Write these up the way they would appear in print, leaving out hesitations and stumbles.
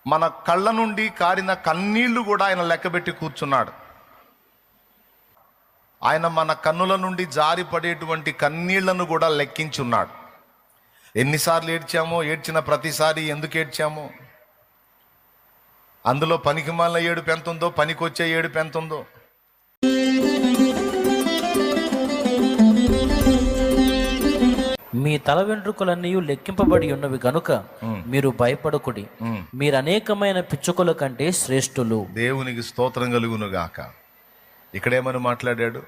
మన కళ్ళ నుండి కారిన కన్నీళ్లు కూడా ఆయన లెక్కబెట్టి కూర్చున్నాడు. ఆయన మన కన్నుల నుండి జారి పడేటువంటి కన్నీళ్లను కూడా లెక్కించున్నాడు. ఎన్నిసార్లు ఏడ్చామో, ఏడ్చిన ప్రతిసారి ఎందుకు ఏడ్చామో, అందులో పనికిమాలిన ఏడుపు ఎంత ఉందో, పనికొచ్చే ఏడుపు ఎంత ఉందో. మీ తల వెంట్రుకలన్నీ లెక్కింపబడి ఉన్నవి గనుక మీరు భయపడకుడి. మీరు అనేకమైన పిచ్చుకల కంటే శ్రేష్ఠులు. దేవునికి స్తోత్రం కలుగును గాక. ఇక్కడేమని మాట్లాడాడు?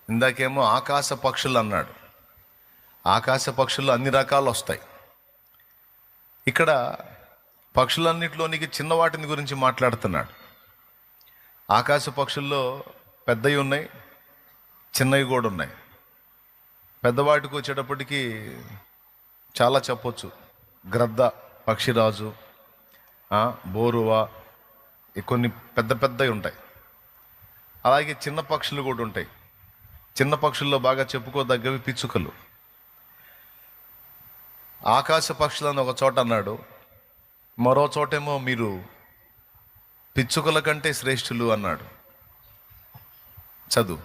ఇందాకేమో ఆకాశ పక్షులు అన్నాడు. ఆకాశ పక్షులు అన్ని రకాలు వస్తాయి. ఇక్కడ పక్షులన్నిటిలోనికి చిన్న వాటిని గురించి మాట్లాడుతున్నాడు. ఆకాశ పక్షుల్లో పెద్దవి ఉన్నాయి, చిన్నవి కూడా ఉన్నాయి. పెద్దవాటికి వచ్చేటప్పటికి చాలా చెప్పొచ్చు. గ్రద్ద, పక్షిరాజు, బోరువా, కొన్ని పెద్ద పెద్దవి ఉంటాయి. అలాగే చిన్న పక్షులు కూడా ఉంటాయి. చిన్న పక్షుల్లో బాగా చెప్పుకోదగ్గవి పిచ్చుకలు. ఆకాశ పక్షులను ఒక చోట అన్నాడు, మరో చోటేమో మీరు పిచ్చుకల కంటే శ్రేష్ఠులు అన్నాడు. చదువు.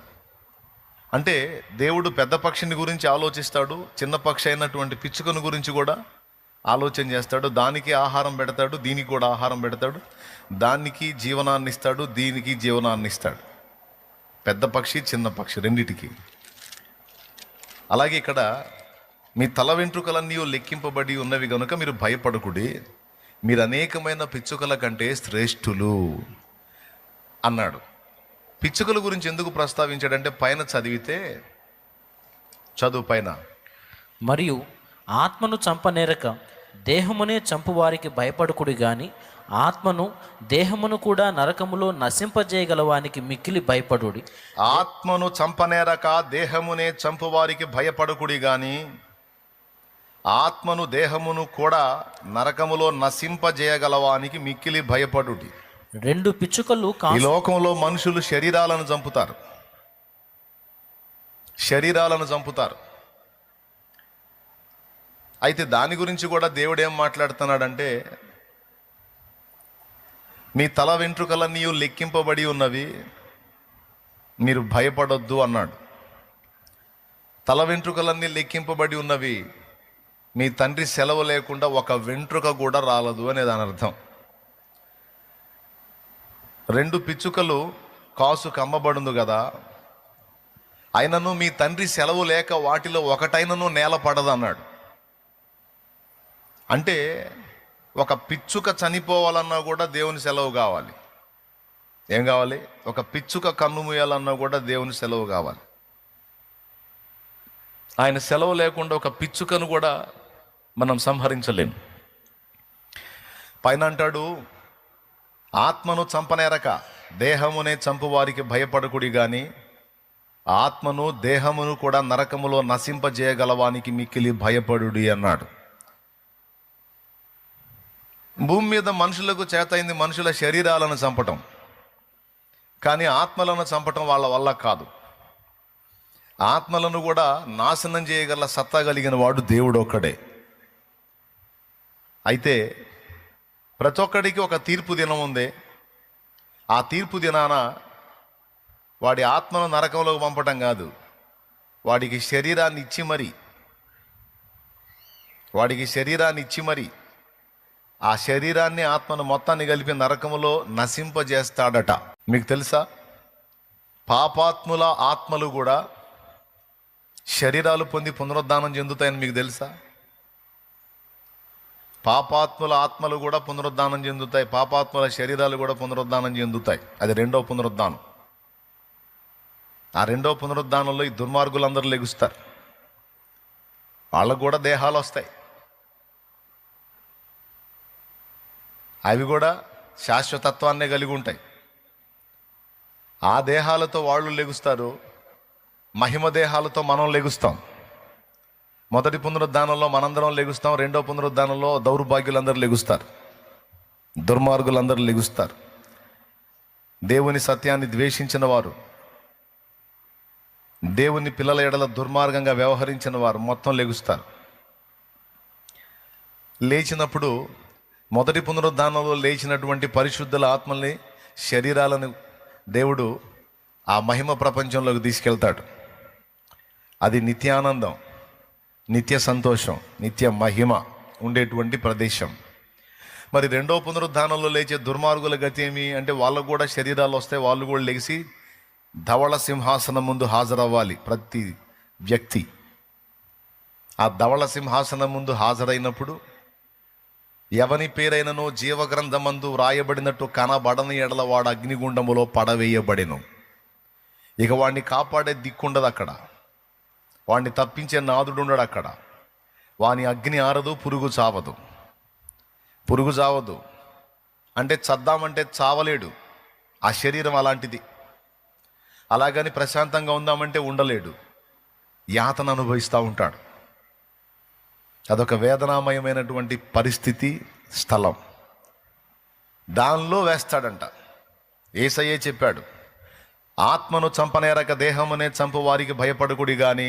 అంటే దేవుడు పెద్ద పక్షిని గురించి ఆలోచిస్తాడు, చిన్న పక్షి అయినటువంటి పిచ్చుకను గురించి కూడా ఆలోచన చేస్తాడు. దానికి ఆహారం పెడతాడు, దీనికి కూడా ఆహారం పెడతాడు. దానికి జీవనాన్ని ఇస్తాడు, దీనికి జీవనాన్ని ఇస్తాడు. పెద్ద పక్షి, చిన్న పక్షి రెండిటికి. అలాగే ఇక్కడ మీ తల వెంట్రుకలన్నీ లెక్కింపబడి ఉన్నవి కనుక మీరు భయపడకుడి, మీరు అనేకమైన పిచ్చుకల కంటే శ్రేష్ఠులు అన్నాడు. పిచ్చుకల గురించి ఎందుకు ప్రస్తావించాడంటే పైన చదివితే, చదువు పైన, మరియు ఆత్మను చంపనేరక దేహమునే చంపువారికి భయపడకుడి గాని ఆత్మను దేహమును కూడా నరకములో నశింపజేయగలవానికి మిక్కిలి భయపడుడి. ఆత్మను చంపనేరక దేహమునే చంపువారికి భయపడకుడి గాని ఆత్మను దేహమును కూడా నరకములో నశింపజేయగలవానికి మిక్కిలి భయపడుడి. రెండు పిచ్చుకలు ఈ లోకంలో మనుషులు శరీరాలను చంపుతారు. అయితే దాని గురించి కూడా దేవుడు ఏం మాట్లాడుతున్నాడంటే, మీ తల వెంట్రుకలన్నీ లెక్కింపబడి ఉన్నవి, మీరు భయపడొద్దు అన్నాడు. తల వెంట్రుకలన్నీ లెక్కింపబడి ఉన్నవి, మీ తండ్రి సెలవు లేకుండా ఒక వెంట్రుక కూడా రాలదు అనే దాని అర్థం. రెండు పిచ్చుకలు కాసుకు అమ్మబడును కదా, అయినను మీ తండ్రి సెలవు లేక వాటిలో ఒకటైనను నేల పడదు అన్నాడు. అంటే ఒక పిచ్చుక చనిపోవాలన్నా కూడా దేవుని సెలవు కావాలి. ఏం కావాలి? ఒక పిచ్చుక కన్ను మూయాలన్నా కూడా దేవుని సెలవు కావాలి. ఆయన సెలవు లేకుండా ఒక పిచ్చుకను కూడా మనం సంహరించలేము. పైన అంటాడు, ఆత్మను చంపనేరక దేహమునే చంపు వారికి భయపడకుడి గాని ఆత్మను దేహమును కూడా నరకములో నశింపజేయగలవానికి మిక్కిలి భయపడుడి అన్నాడు. భూమి మీద మనుషులకు చేతైంది మనుషుల శరీరాలను చంపటం, కానీ ఆత్మలను చంపటం వాళ్ళ వల్ల కాదు. ఆత్మలను కూడా నాశనం చేయగల సత్తా కలిగిన వాడు దేవుడు ఒక్కడే. అయితే ప్రతి ఒక్కడికి ఒక తీర్పు దినం ఉంది. ఆ తీర్పు దినాన వాడి ఆత్మను నరకంలోకి పంపటం కాదు, వాడికి శరీరాన్ని ఇచ్చి మరి ఆ శరీరాన్ని ఆత్మను మొత్తాన్ని కలిపి నరకములో నశింపజేస్తాడట. మీకు తెలుసా? పాపాత్ముల ఆత్మలు కూడా శరీరాలు పొంది పునరుద్ధానం చెందుతాయని మీకు తెలుసా? పాపాత్ముల ఆత్మలు కూడా పునరుద్ధానం చెందుతాయి, పాపాత్ముల శరీరాలు కూడా పునరుద్ధానం చెందుతాయి. అది రెండో పునరుద్ధానం. ఆ రెండో పునరుద్ధానంలో ఈ దుర్మార్గులందరూ లెగుస్తారు. వాళ్ళకు కూడా దేహాలు వస్తాయి, అవి కూడా శాశ్వతత్వాన్నే కలిగి ఉంటాయి. ఆ దేహాలతో వాళ్ళు లెగుస్తారు, మహిమ దేహాలతో మనం లెగుస్తాం. మొదటి పునరుద్ధానంలో మనందరం లెగుస్తాం, రెండో పునరుద్ధానంలో దౌర్భాగ్యులందరూ లెగుస్తారు, దుర్మార్గులందరూ లెగుస్తారు. దేవుని సత్యాన్ని ద్వేషించిన వారు, దేవుని పిల్లల ఎడల దుర్మార్గంగా వ్యవహరించిన వారు మొత్తం లెగుస్తారు. లేచినప్పుడు మొదటి పునరుద్ధానంలో లేచినటువంటి పరిశుద్ధుల ఆత్మల్ని, శరీరాలను దేవుడు ఆ మహిమ ప్రపంచంలోకి తీసుకెళ్తాడు. అది నిత్యానందం, నిత్య సంతోషం, నిత్య మహిమ ఉండేటువంటి ప్రదేశం. మరి రెండో పునరుద్ధానంలో లేచే దుర్మార్గుల గతి ఏమి అంటే, వాళ్ళకు కూడా శరీరాలు వస్తాయి, వాళ్ళు కూడా లేచి ధవళ సింహాసనం ముందు హాజరవ్వాలి. ప్రతి వ్యక్తి ఆ ధవళ సింహాసనం ముందు హాజరైనప్పుడు ఎవని పేరైనను జీవగ్రంథమందు వ్రాయబడినట్టు కనబడని ఎడల వాడు అగ్నిగుండములో పడవేయబడెను. ఇక వాడిని కాపాడే దిక్కుండదు అక్కడ, వాడిని తప్పించే నాదుడు ఉండడు అక్కడ. వాని అగ్ని ఆరదు, పురుగు చావదు. పురుగు చావదు అంటే చద్దామంటే చావలేడు, ఆ శరీరం అలాంటిది. అలాగని ప్రశాంతంగా ఉందామంటే ఉండలేడు, యాతన అనుభవిస్తూ ఉంటాడు. అదొక వేదనామయమైనటువంటి పరిస్థితి, స్థలం. దానిలో వేస్తాడంట. యేసయ్యే చెప్పాడు, ఆత్మను చంపనేరక దేహమునే చంపు వారికి భయపడకుడి గాని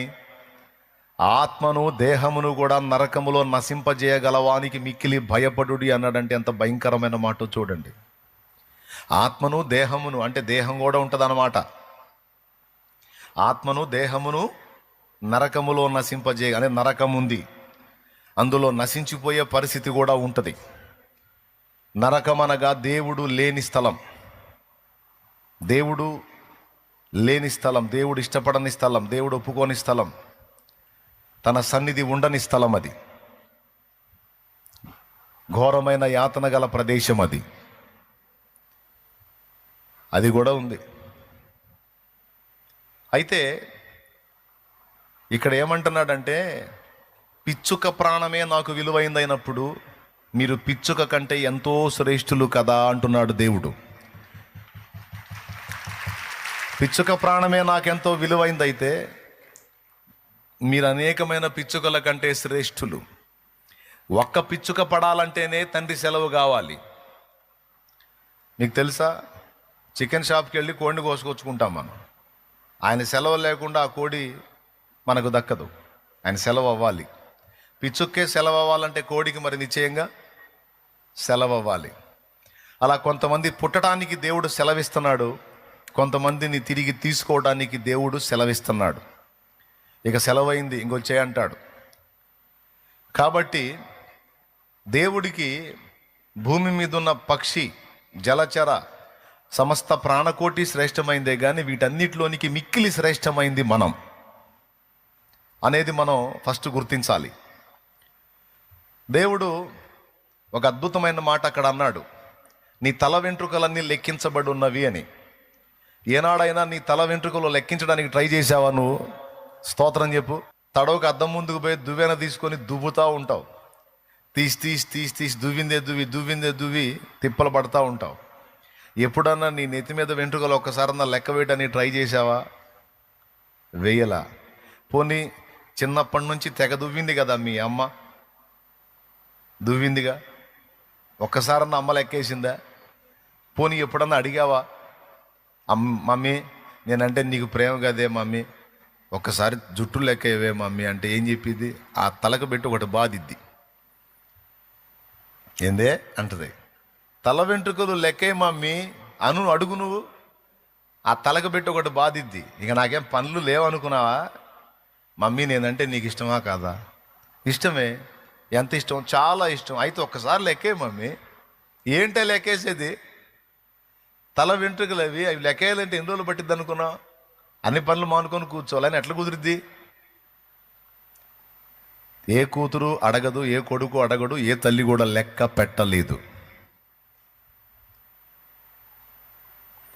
ఆత్మను దేహమును కూడా నరకములో నశింపజేయగలవానికి మిక్కిలి భయపడుడి అన్నాడంటే ఎంత భయంకరమైన మాట చూడండి. ఆత్మను దేహమును అంటే దేహం కూడా ఉంటుంది అన్నమాట. ఆత్మను దేహమును నరకములో అంటే నరకం ఉంది, అందులో నశించిపోయే పరిస్థితి కూడా ఉంటుంది. నరకం అనగా దేవుడు లేని స్థలం, దేవుడు లేని స్థలం, దేవుడు ఇష్టపడని స్థలం, దేవుడు ఒప్పుకోని స్థలం, తన సన్నిధి ఉండని స్థలం. అది ఘోరమైన యాతన గల ప్రదేశం. అది కూడా ఉంది. అయితే ఇక్కడ ఏమంటున్నాడంటే, పిచ్చుక ప్రాణమే నాకు విలువైందైనప్పుడు మీరు పిచ్చుక కంటే ఎంతో శ్రేష్ఠులు కదా అంటున్నాడు దేవుడు. పిచ్చుక ప్రాణమే నాకెంతో విలువైందైతే మీరు అనేకమైన పిచ్చుకల కంటే శ్రేష్ఠులు. ఒక్క పిచ్చుక పడాలంటేనే తండ్రి సెలవు కావాలి. మీకు తెలుసా, చికెన్ షాప్కి వెళ్ళి కోడిని కోసుకొచ్చుకుంటాం మనం. ఆయన సెలవు లేకుండా ఆ కోడి మనకు దక్కదు, ఆయన సెలవు అవ్వాలి. పిచ్చుక్కే సెలవు అవ్వాలంటే కోడికి మరి నిశ్చయంగా సెలవు అవ్వాలి. అలా కొంతమంది పుట్టడానికి దేవుడు సెలవిస్తున్నాడు, కొంతమందిని తిరిగి తీసుకోవడానికి దేవుడు సెలవిస్తున్నాడు. ఇక సెలవైంది ఇంకొచ్చే అంటాడు. కాబట్టి దేవుడికి భూమి మీద ఉన్న పక్షి, జలచర, సమస్త ప్రాణకోటి శ్రేష్టమైందే కానీ వీటన్నిటిలోనికి మిక్కిలి శ్రేష్టమైంది మనం అనేది మనం ఫస్ట్ గుర్తించాలి. దేవుడు ఒక అద్భుతమైన మాట అక్కడ అన్నాడు, నీ తల వెంట్రుకలన్నీ లెక్కించబడి ఉన్నవి అని. ఏనాడైనా నీ తల వెంట్రుకలు లెక్కించడానికి ట్రై చేసావా నువ్వు? స్తోత్రం చెప్పు. తడవకు అద్దం ముందుకు పోయి దువ్వెన తీసుకొని దువ్వుతూ ఉంటావు. తీసి దువ్విందే దువ్వి తిప్పలు పడతా ఉంటావు. ఎప్పుడన్నా నీ నెత్తి మీద వెంట్రుకలు ఒక్కసారన్నా లెక్క వేయడానికి ట్రై చేసావా? వేయలా. పోనీ చిన్నప్పటి నుంచి తెగ దువ్వింది కదా మీ అమ్మ, దువ్విందిగా, ఒక్కసారన్నా అమ్మ లెక్కేసిందా? పోనీ ఎప్పుడన్నా అడిగావా, మమ్మీ నేనంటే నీకు ప్రేమ కదే మమ్మీ, ఒక్కసారి జుట్టు లెక్కవే మమ్మీ అంటే ఏం చెప్పింది? ఆ తలకు పెట్టి ఒకటి బాధిద్ది. ఏందే అంటది, తల వెంట్రుకలు లెక్కే మమ్మీ అడుగు నువ్వు. ఆ తలకు పెట్టి ఒకటి బాధిద్ది. ఇక నాకేం పనులు లేవనుకున్నావా? మమ్మీ నేనంటే నీకు ఇష్టమా కాదా? ఇష్టమే. ఎంత ఇష్టం? చాలా ఇష్టం. అయితే ఒక్కసారి లెక్కే మమ్మీ. ఏంటే లెక్కేసేది? తల వెంట్రుకలు అవి లెక్కేయాలంటే ఎన్ని రోజులు పట్టిద్ది అనుకున్నావు? అన్ని పనులు మానుకొని కూర్చోవాలని ఎట్లా కుదిరిద్ది? ఏ కూతురు అడగదు, ఏ కొడుకు అడగడు, ఏ తల్లి కూడా లెక్క పెట్టలేదు.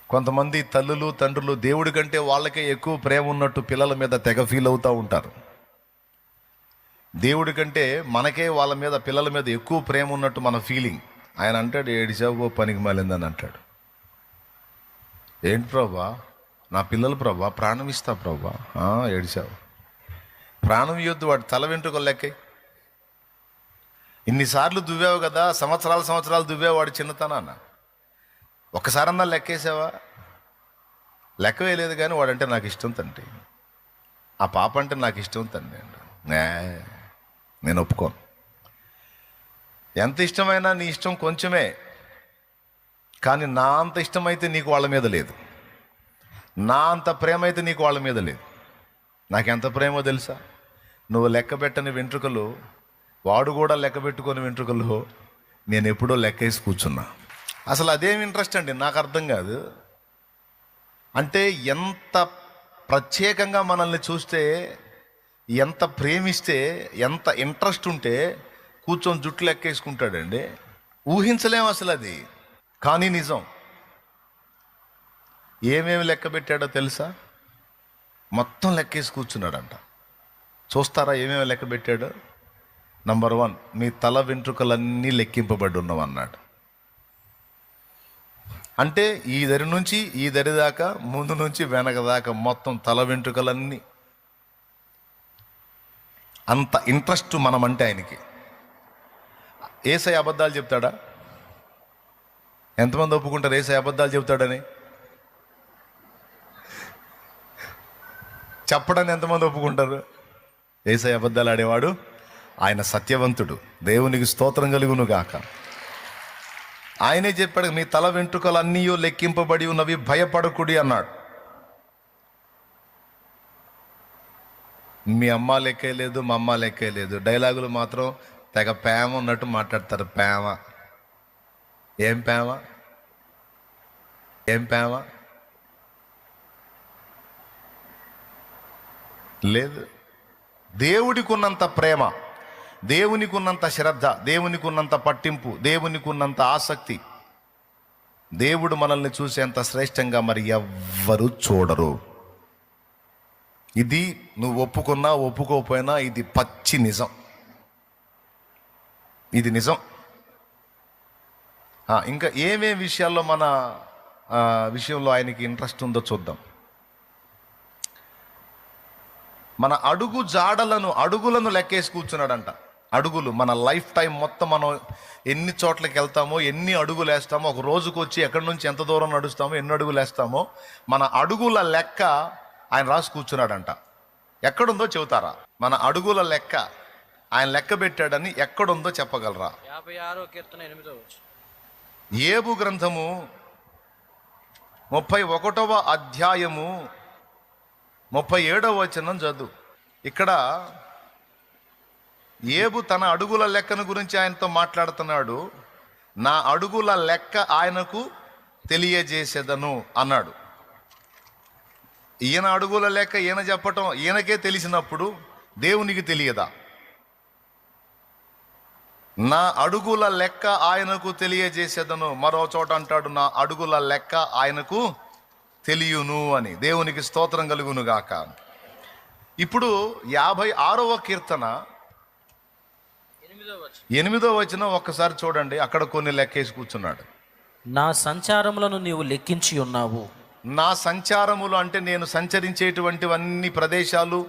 కొంతమంది తల్లులు తండ్రులు దేవుడి కంటే వాళ్ళకే ఎక్కువ ప్రేమ ఉన్నట్టు పిల్లల మీద తెగ ఫీల్ అవుతూ ఉంటారు. దేవుడి కంటే మనకే వాళ్ళ మీద, పిల్లల మీద ఎక్కువ ప్రేమ ఉన్నట్టు మన ఫీలింగ్. ఆయన అంటాడు, ఏడిసావు పనికి మాలిందని అంటాడు. ఏంటి ప్రభా, నా పిల్లలు ప్రభా, ప్రాణం ఇస్తా ప్రభా. ఏడిసావు, ప్రాణం ఇవ్వద్దు, వాడు తల వెంట్రుకలు లెక్క. ఇన్నిసార్లు దువ్వావు కదా, సంవత్సరాలు దువ్వావాడు చిన్నతనాన్న. ఒక్కసారన్నా లెక్కేసావా? లెక్క వేయలేదు. కానీ వాడంటే నాకు ఇష్టం తండ్రి, ఆ పాప అంటే నాకు ఇష్టం తండ్రి. నేను ఒప్పుకోను. ఎంత ఇష్టమైనా నీ ఇష్టం కొంచెమే, కానీ నా అంత ఇష్టమైతే నీకు వాళ్ళ మీద లేదు, నా అంత ప్రేమ అయితే నీకు వాళ్ళ మీద లేదు. నాకెంత ప్రేమో తెలుసా? నువ్వు లెక్క పెట్టని వెంట్రుకలు వాడు కూడా లెక్క పెట్టుకొని వెంట్రుకలు నేను ఎప్పుడో లెక్కేసి కూర్చున్నా. అసలు అదేం ఇంట్రెస్ట్ అండి, నాకు అర్థం కాదు. అంటే ఎంత ప్రత్యేకంగా మనల్ని చూస్తే, ఎంత ప్రేమిస్తే, ఎంత ఇంట్రెస్ట్ ఉంటే కూర్చొని జుట్టు లెక్కేసుకుంటాడండి. ఊహించలేం అసలు అది, కానీ నిజం. ఏమేమి లెక్క పెట్టాడో తెలుసా? మొత్తం లెక్కేసి కూర్చున్నాడంట. చూస్తారా ఏమేమి లెక్క పెట్టాడో? నంబర్ 1, మీ తల వెంట్రుకలన్నీ లెక్కింపబడి ఉన్నవి అన్నాడు. అంటే ఈ దరి నుంచి ఈ దరి దాకా, ముందు నుంచి వెనక దాకా మొత్తం తల వెంట్రుకలన్నీ. అంత ఇంట్రెస్ట్ మనమంటే ఆయనకి. యేసయ్య అబద్ధాలు చెప్తాడా? ఎంతమంది ఒప్పుకుంటారు యేసయ్య అబద్ధాలు చెప్తాడని? చెప్పడని ఎంతమంది ఒప్పుకుంటారు? యేసయ్య అబద్ధాలు ఆడేవాడు, ఆయన సత్యవంతుడు. దేవునికి స్తోత్రం కలుగును గాక. ఆయనే చెప్పాడు, మీ తల వెంట్రుకలు అన్నీ లెక్కింపబడి ఉన్నవి, భయపడకుడి అన్నాడు. మీ అమ్మ లెక్కే లేదు, మా అమ్మ లెక్కే లేదు. డైలాగులు మాత్రం తెగ ప్రేమ ఉన్నట్టు మాట్లాడతారు. ప్రేమ ఏం ప్రేమ, ఏం ప్రేమ లేదు. దేవుడికి ఉన్నంత ప్రేమ, దేవునికి ఉన్నంత శ్రద్ధ, దేవునికి ఉన్నంత పట్టింపు, దేవునికి ఉన్నంత ఆసక్తి, దేవుడు మనల్ని చూసేంత శ్రేష్టంగా మరి ఎవ్వరు చూడరు. ఇది నువ్వు ఒప్పుకున్నా ఒప్పుకోకపోయినా ఇది పచ్చి నిజం. ఇది నిజం. ఇంకా ఏమేం విషయాల్లో మన విషయంలో ఆయనకి ఇంట్రెస్ట్ ఉందో చూద్దాం. మన అడుగులను లెక్కేసి కూర్చున్నాడంట. అడుగులు, మన లైఫ్ టైం మొత్తం మనం ఎన్ని చోట్లకి వెళ్తామో, ఎన్ని అడుగులు వేస్తామో, ఒక రోజుకు వచ్చి ఎక్కడి నుంచి ఎంత దూరం నడుస్తామో, ఎన్ని అడుగులు వేస్తామో, మన అడుగుల లెక్క ఆయన రాసి కూర్చున్నాడంట. ఎక్కడుందో చెబుతారా? మన అడుగుల లెక్క ఆయన లెక్క పెట్టాడని ఎక్కడుందో చెప్పగలరా? 56వ కీర్తన 8వ వచనం. యోబు గ్రంథము 31వ అధ్యాయము 37వ వచనం చదువు. ఇక్కడ యోబు తన అడుగుల లెక్కను గురించి ఆయనతో మాట్లాడుతున్నాడు. నా అడుగుల లెక్క ఆయనకు తెలియజేసేదను అన్నాడు. ఈయన అడుగుల లెక్క ఈయన చెప్పటం ఈయనకే తెలిసినప్పుడు దేవునికి తెలియదా? నా అడుగుల లెక్క ఆయనకు తెలియజేసేదను. మరో చోట అంటాడు, నా అడుగుల లెక్క ఆయనకు తెలియను అని. దేవునికి స్తోత్రం కలుగును గాక. ఇప్పుడు 56వ కీర్తన 8వ వచనం ఒక్కసారి చూడండి. అక్కడ కొన్ని లెక్కేసి కూర్చున్నాడు. నా సంచారములను నీవు లెక్కించి ఉన్నావు. నా సంచారములు అంటే నేను సంచరించేటువంటివన్నీ ప్రదేశాలు,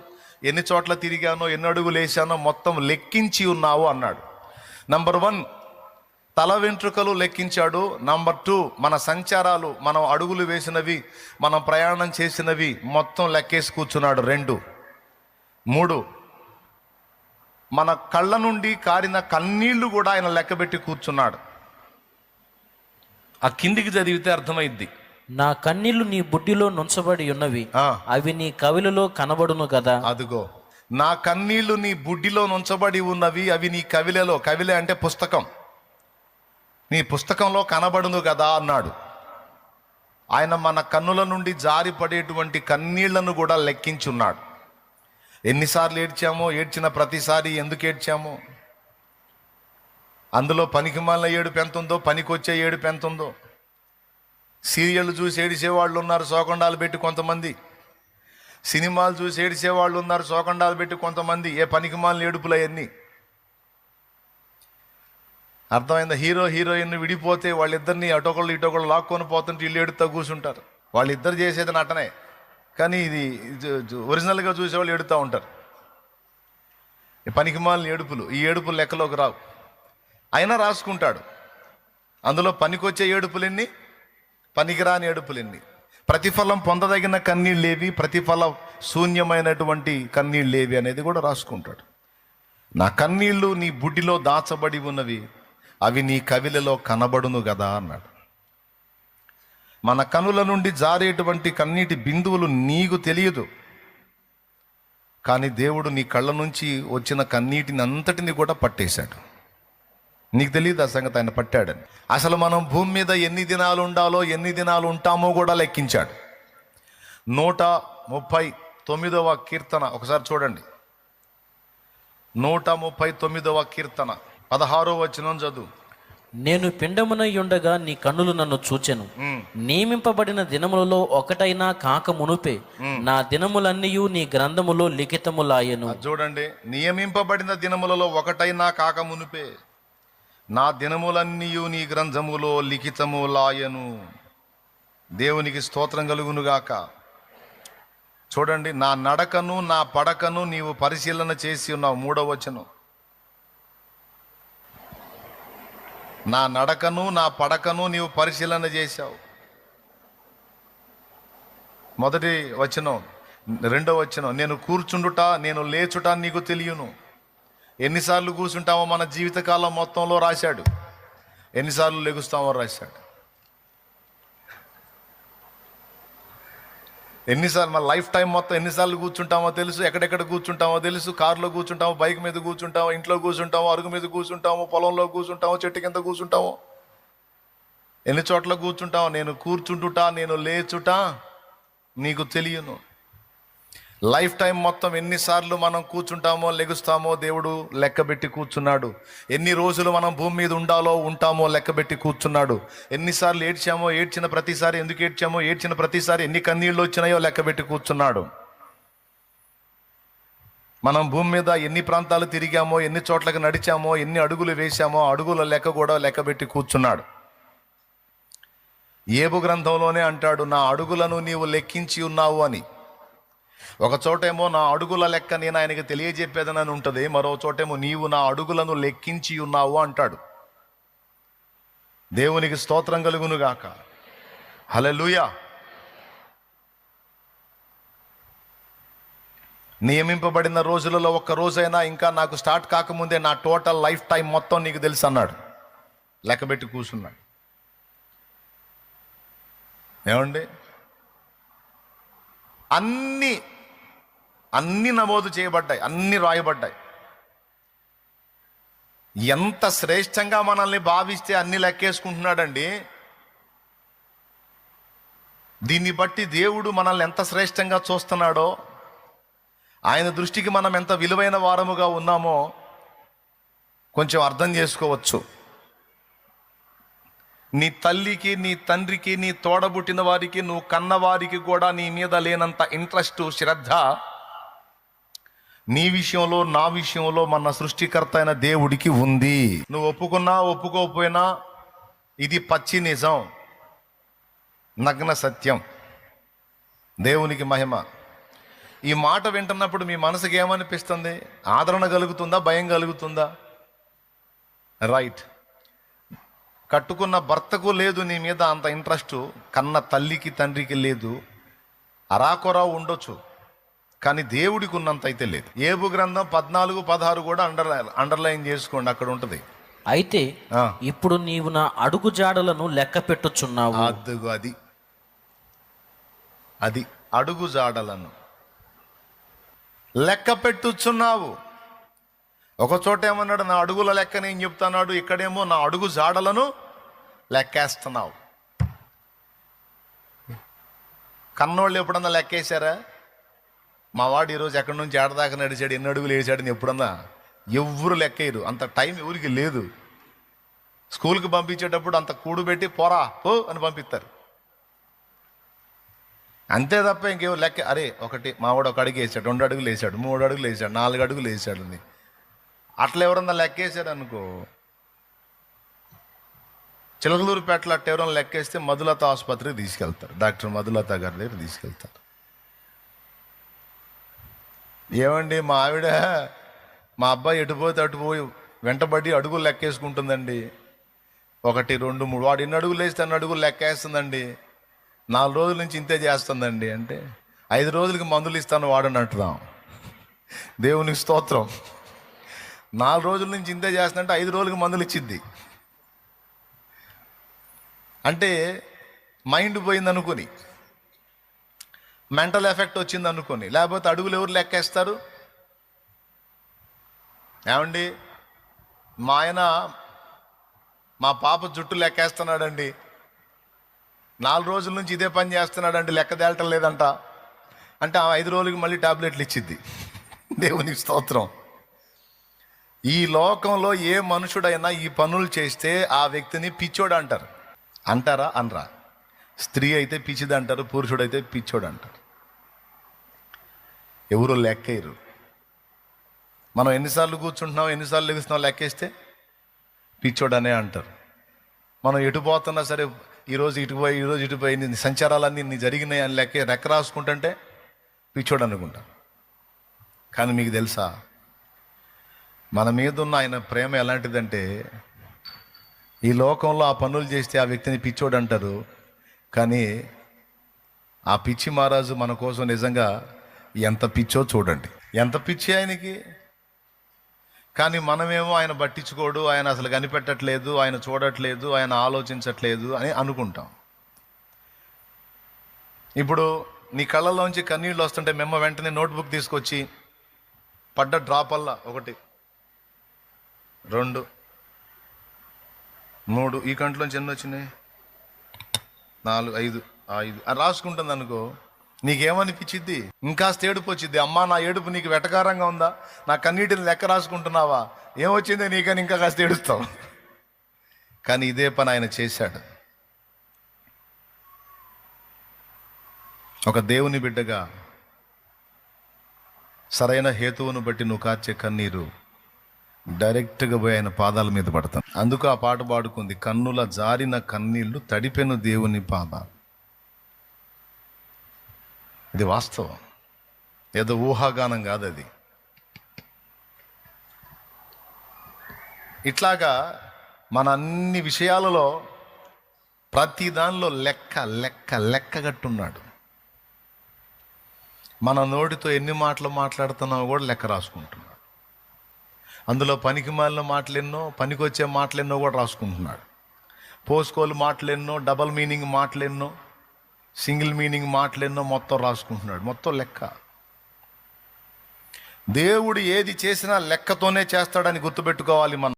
ఎన్ని చోట్ల తిరిగానో, ఎన్ని అడుగులు వేసానో మొత్తం లెక్కించి ఉన్నావు అన్నాడు. నంబర్ 1 తల వెంట్రుకలు లెక్కించాడు. నంబర్ 2 మన సంచారాలు, మనం అడుగులు వేసినవి, మనం ప్రయాణం చేసినవి మొత్తం లెక్కేసి కూర్చున్నాడు. 2, 3 మన కళ్ళ నుండి కారిన కన్నీళ్లు కూడా ఆయన లెక్కబెట్టి కూర్చున్నాడు. ఆ కిందికి చదివితే అర్థమైద్ది. నా కన్నీళ్లు నీ బుడ్డిలో నుంచబడి ఉన్నవి, అవి నీ కవిలలో కనబడును కదా. అదిగో, నా కన్నీళ్లు నీ బుడ్డిలో నుంచబడి ఉన్నవి, అవి నీ కవిలలో, కవిలే అంటే పుస్తకం, నీ పుస్తకంలో కనబడును కదా అన్నాడు. ఆయన మన కన్నుల నుండి జారి పడేటువంటి కన్నీళ్లను కూడా లెక్కించున్నాడు. ఎన్నిసార్లు ఏడ్చామో, ఏడ్చిన ప్రతిసారి ఎందుకు ఏడ్చామో, అందులో పనికిమాలిన ఏడుపు ఎంత ఉందో, పనికొచ్చే ఏడుపు ఎంత ఉందో. సీరియళ్ళు చూసి ఏడిసేవాళ్ళు ఉన్నారు, శోకండాలు పెట్టి కొంతమంది. సినిమాలు చూసి ఏడిసేవాళ్ళు ఉన్నారు, శోకండాలు పెట్టి కొంతమంది. ఏ పనికిమాలిన ఏడుపులు అవన్నీ. అర్థమైందా? హీరో హీరోయిన్ విడిపోతే వాళ్ళిద్దరిని అటొకళ్ళు ఇటొకళ్ళు లాక్కొని పోతుంటే వీళ్ళు ఏడుతా కూర్చుంటారు. వాళ్ళిద్దరు చేసేది నటనే, కానీ ఇది ఒరిజినల్గా చూసేవాళ్ళు ఏడుతూ ఉంటారు. పనికిమాలిన ఏడుపులు, ఈ ఏడుపులు లెక్కలోకి రావు. అయినా రాసుకుంటాడు. అందులో పనికొచ్చే ఏడుపులెన్ని, పనికిరాని ఏడుపులెన్ని, ప్రతిఫలం పొందదగిన కన్నీళ్ళేవి, ప్రతిఫల శూన్యమైనటువంటి కన్నీళ్ళేవి అనేది కూడా రాసుకుంటాడు. నా కన్నీళ్ళు నీ బుడ్డిలో దాచబడి ఉన్నవి, అవి నీ కవిలలో కనబడును కదా అన్నాడు. మన కనుల నుండి జారేటువంటి కన్నీటి బిందువులు నీకు తెలియదు, కానీ దేవుడు నీ కళ్ళ నుంచి వచ్చిన కన్నీటిని అంతటిని కూడా పట్టేశాడు. నీకు తెలియదు ఆ సంగతి, ఆయన పట్టాడని. అసలు మనం భూమి మీద ఎన్ని దినాలు ఉండాలో, ఎన్ని దినాలు ఉంటామో కూడా లెక్కించాడు. 139వ కీర్తన ఒకసారి చూడండి. 139వ కీర్తన 16వ వచనం చదువు. నేను పిండమునై ఉండగా నీ కన్నులు నన్ను చూచెను. నియమింపబడిన దినములలో ఒకటైనా కాక మునుపే నా దినములన్నీయు నీ గ్రంథములో లిఖితములాయెను. చూడండి, నియమింపబడిన దినములలో ఒకటైనా కాక మునుపే నా దినములన్నీయు నీ గ్రంథములో లిఖితములాయెను. దేవునికి స్తోత్రం కలుగునుగాక. చూడండి, నా నడకను నా పడకను నీవు పరిశీలన చేసి ఉన్నావు. 3వ వచనం. నా నడకను నా పడకను నీవు పరిశీలన చేశావు. 1వ వచనం. 2వ వచనం, నేను కూర్చుండుట నేను లేచుట నీకు తెలియను. ఎన్నిసార్లు కూర్చుంటామో మన జీవితకాలం మొత్తంలో రాశాడు, ఎన్నిసార్లు లెగుస్తామో రాశాడు. ఎన్నిసార్లు మన లైఫ్ టైం మొత్తం ఎన్నిసార్లు కూర్చుంటామో తెలుసు, ఎక్కడెక్కడ కూర్చుంటామో తెలుసు. కారులో కూర్చుంటామో, బైక్ మీద కూర్చుంటామో, ఇంట్లో కూర్చుంటామో, అరుగు మీద కూర్చుంటామో, పొలంలో కూర్చుంటామో, చెట్టు కింద కూర్చుంటామో, ఎన్ని చోట్ల కూర్చుంటామో. నేను కూర్చుంటుట నేను లేచుట నీకు తెలియను. లైఫ్ టైం మొత్తం ఎన్నిసార్లు మనం కూర్చుంటామో లెగుస్తామో దేవుడు లెక్కబెట్టి కూర్చున్నాడు. ఎన్ని రోజులు మనం భూమి మీద ఉండాలో ఉంటామో లెక్కబెట్టి కూర్చున్నాడు. ఎన్నిసార్లు ఏడ్చామో, ఏడ్చిన ప్రతిసారి ఎందుకు ఏడ్చామో, ఏడ్చిన ప్రతిసారి ఎన్ని కన్నీళ్ళు వచ్చినాయో లెక్కబెట్టి కూర్చున్నాడు. మనం భూమి మీద ఎన్ని ప్రాంతాలు తిరిగామో, ఎన్ని చోట్లకి నడిచామో, ఎన్ని అడుగులు వేశామో అడుగుల లెక్క కూడా లెక్కబెట్టి కూర్చున్నాడు. ఏబు గ్రంథంలోనే అంటాడు, నా అడుగులను నీవు లెక్కించి ఉన్నావు అని. ఒక చోటేమో నా అడుగుల లెక్క నేను ఆయనకి తెలియజెప్పేదనని ఉంటుంది, మరో చోటేమో నీవు నా అడుగులను లెక్కించి ఉన్నావు అంటాడు. దేవునికి స్తోత్రం కలుగునుగాక. హల్లెలూయా. నియమింపబడిన రోజులలో ఒక్క రోజైనా ఇంకా నాకు స్టార్ట్ కాకముందే నా టోటల్ లైఫ్ టైం మొత్తం నీకు తెలుసు అన్నాడు. లెక్కబెట్టి కూర్చున్నాడు. ఏమండి, అన్నీ నమోదు చేయబడ్డాయి, అన్నీ రాయబడ్డాయి. ఎంత శ్రేష్టంగా మనల్ని భావిస్తే అన్ని లెక్కేసుకుంటున్నాడండి. దీన్ని బట్టి దేవుడు మనల్ని ఎంత శ్రేష్టంగా చూస్తున్నాడో, ఆయన దృష్టికి మనం ఎంత విలువైన వారముగా ఉన్నామో కొంచెం అర్థం చేసుకోవచ్చు. నీ తల్లికి, నీ తండ్రికి, నీ తోడబుట్టిన వారికి, నువ్వు కన్నవారికి కూడా నీ మీద లేనంత ఇంట్రెస్ట్, శ్రద్ధ నీ విషయంలో, నా విషయంలో మన సృష్టికర్త అయిన దేవుడికి ఉంది. నువ్వు ఒప్పుకున్నా ఒప్పుకోకపోయినా ఇది పచ్చి నిజం, నగ్న సత్యం. దేవునికి మహిమ. ఈ మాట వింటున్నప్పుడు మీ మనసుకి ఏమనిపిస్తుంది? ఆదరణ కలుగుతుందా, భయం కలుగుతుందా? రైట్. కట్టుకున్న భర్తకు లేదు నీ మీద అంత ఇంట్రెస్ట్, కన్న తల్లికి తండ్రికి లేదు. అరాకొరా ఉండొచ్చు, కానీ దేవుడికి ఉన్నంత అయితే లేదు. ఏబు గ్రంథం 14, 16 కూడా అండర్లైన్ చేసుకోండి, అక్కడ ఉంటుంది. అయితే ఇప్పుడు నీవు నా అడుగు జాడలను లెక్క పెట్టుచున్నావు. అది అడుగు జాడలను లెక్క పెట్టుచున్నావు. ఒక చోట ఏమన్నాడు, నా అడుగుల లెక్క నేను చెప్తున్నాడు. ఇక్కడేమో నా అడుగు జాడలను లెక్కేస్తున్నావు. కన్నోళ్ళు ఎప్పుడన్నా లెక్కేశారా? మా వాడు ఈరోజు ఎక్కడి నుంచి ఏడదాకా నడిచాడు, ఎన్ని అడుగులు వేసాడని ఎప్పుడన్నా ఎవ్వరు లెక్కేయరు. అంత టైం ఎవరికి లేదు. స్కూల్కి పంపించేటప్పుడు అంత కూడుబెట్టి పోరా పో అని పంపిస్తారు, అంతే తప్ప ఇంకేవో లెక్క. అరే ఒకటి మావాడు 1 అడుగు వేసాడు, 2 అడుగులు వేసాడు, 3 అడుగులు వేసాడు, 4 అడుగులు వేసాడు అని అట్లా ఎవరన్నా లెక్కేసాడు అనుకో. చిలకలూరుపేటలో అట్ట ఎవరైనా లెక్కేస్తే మధులత ఆసుపత్రికి తీసుకెళ్తారు, డాక్టర్ మధులత గారి దగ్గర తీసుకెళ్తారు. ఏమండి, మా ఆవిడ మా అబ్బాయి ఎటుపోతే అటుపోయి వెంటబడి అడుగులు లెక్కేసుకుంటుందండి. 1, 2, 3 వాడు ఎన్ని అడుగులు వేస్తే అన్ని అడుగులు లెక్కేస్తుందండి. 4 రోజుల నుంచి ఇంతే చేస్తుందండి. అంటే 5 రోజులకి మందులు ఇస్తాను వాడని అంటున్నాం. దేవునికి స్తోత్రం. 4 రోజుల నుంచి ఇంతే చేస్తుందంటే 5 రోజులకి మందులు ఇచ్చిద్ది. అంటే మైండ్ పోయింది అనుకొని, మెంటల్ ఎఫెక్ట్ వచ్చింది అనుకొని, లేకపోతే అడుగులు ఎవరు లెక్కేస్తారు? ఏమండి, మా ఆయన మా పాప జుట్టు లెక్కేస్తున్నాడండి, 4 రోజుల నుంచి ఇదే పని చేస్తున్నాడండి, లెక్క తేలటం లేదంట అంటే ఆ 5 రోజులకి మళ్ళీ టాబ్లెట్లు ఇచ్చిద్ది. దేవునికి స్తోత్రం. ఈ లోకంలో ఏ మనుషుడైనా ఈ పనులు చేస్తే ఆ వ్యక్తిని పిచ్చోడు అంటారు. అంటారా? అనరా? స్త్రీ అయితే పిచ్చిది అంటారు, పురుషుడైతే పిచ్చోడు అంటారు. ఎవరు లెక్కేయరు. మనం ఎన్నిసార్లు కూర్చుంటున్నాం, ఎన్నిసార్లు లెగుస్తున్నాం లెక్కేస్తే పిచ్చోడు అనే అంటారు. మనం ఎటు పోతున్నా సరే, ఈరోజు ఇటుపోయి ఈరోజు ఇటుపోయి నీ సంచారాలన్నీ నీ జరిగినాయి అని లెక్క రాసుకుంటుంటే పిచ్చోడు అనుకుంటా. కానీ మీకు తెలుసా, మన మీద ఉన్న ఆయన ప్రేమ ఎలాంటిదంటే, ఈ లోకంలో ఆ పనులు చేస్తే ఆ వ్యక్తిని పిచ్చోడు అంటారు, కానీ ఆ పిచ్చి మహారాజు మన కోసం నిజంగా ఎంత పిచ్చో చూడండి. ఎంత పిచ్చి ఆయనకి. కానీ మనమేమో ఆయన పట్టించుకోడు, ఆయన అసలు కనిపెట్టట్లేదు, ఆయన చూడట్లేదు, ఆయన ఆలోచించట్లేదు అని అనుకుంటాం. ఇప్పుడు నీ కళ్ళలోంచి కన్నీళ్ళు వస్తుంటే మేము వెంటనే నోట్బుక్ తీసుకొచ్చి పడ్డ డ్రాప్ వల్ల 1, 2, 3, ఈ కంట్లోంచి ఎన్ని వచ్చినాయి, 4, 5 అని రాసుకుంటుంది అనుకో, నీకేమనిపించిద్ది? ఇంకాస్త ఏడుపు వచ్చిద్ది. అమ్మా, నా ఏడుపు నీకు వెటకారంగా ఉందా? నా కన్నీటిని లెక్క రాసుకుంటున్నావా? ఏమొచ్చింది నీకని ఇంకా కాస్త ఏడుస్తావు. కానీ ఇదే పని ఆయన చేశాడు. ఒక దేవుని బిడ్డగా సరైన హేతువును బట్టి నువ్వు కార్చే కన్నీరు డైరెక్ట్గా పోయి ఆయన పాదాల మీద పడతాను. అందుకు ఆ పాట పాడుకుంది, కన్నుల జారిన కన్నీళ్లు తడిపెను దేవుని పాదాలు. ఇది వాస్తవం, ఏదో ఊహాగానం కాదు అది. ఇట్లాగా మన అన్ని విషయాలలో ప్రతి దానిలో లెక్కగట్టున్నాడు. మన నోటితో ఎన్ని మాటలు మాట్లాడుతున్నామో కూడా లెక్క రాసుకుంటున్నాడు. అందులో పనికి మాలిన మాటలెన్నో, పనికొచ్చే మాటలెన్నో కూడా రాసుకుంటున్నాడు. పోసుకోలు మాటలెన్నో, డబల్ మీనింగ్ మాటలెన్నో, సింగిల్ మీనింగ్ మాటలెన్నో మొత్తం రాసుకుంటున్నాడు. మొత్తం లెక్క. దేవుడు ఏది చేసినా లెక్కతోనే చేస్తాడని గుర్తుపెట్టుకోవాలి మనం.